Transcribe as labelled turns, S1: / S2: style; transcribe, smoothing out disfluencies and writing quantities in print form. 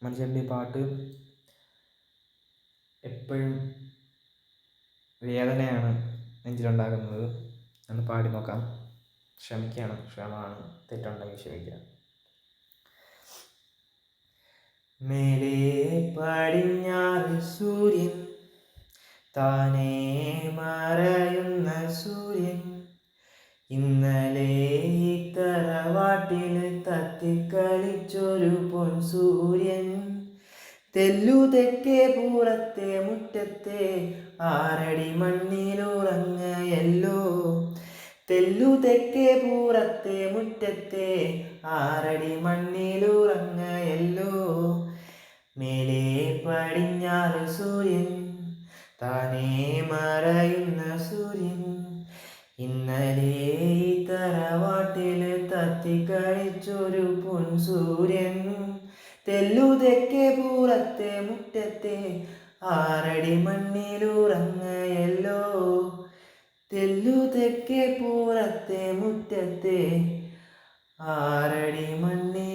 S1: മനുഷ്യൻ്റെ ഈ പാട്ട് എപ്പോഴും വേദനയാണ് നെഞ്ചിലുണ്ടാകുന്നത്. ഒന്ന് പാടി നോക്കാം. ക്ഷമമാണ്, തെറ്റുണ്ടെങ്കിൽ ക്ഷമിക്കുക. മേലേ പടിഞ്ഞാറ് സൂര്യൻ, താനേ മറയുന്ന സൂര്യൻ, ഇന്നലെ ഈ തറവാട്ടിൽ തത്തിക്കളിച്ചൊരു പൊൻ സൂര്യൻ, തെല്ലുതെക്കേ പൂരത്തെ മുറ്റത്തെ 6 അടി മണ്ണിലുറങ്ങയല്ലോ, തെല്ലുതെക്കേ പൂരത്തെ മുറ്റത്തെ 6 അടി മണ്ണിലുറങ്ങയല്ലോ. മേലേ പടിഞ്ഞാറ് സൂര്യൻ, താനേ മറയുന്ന സൂര്യൻ, ഇന്നലെ ഈ തറവാട്ടിൽ തത്തിക്കളിച്ചൊരു പൊൻ സൂര്യൻ, തെല്ലുതെക്കേ പൂരത്തെ മുറ്റത്തെ 6 അടി മണ്ണിലുറങ്ങയല്ലോ, തെല്ലുതെക്കേ പൂരത്തെ മുറ്റത്തെ 6 അടി മണ്ണിൽ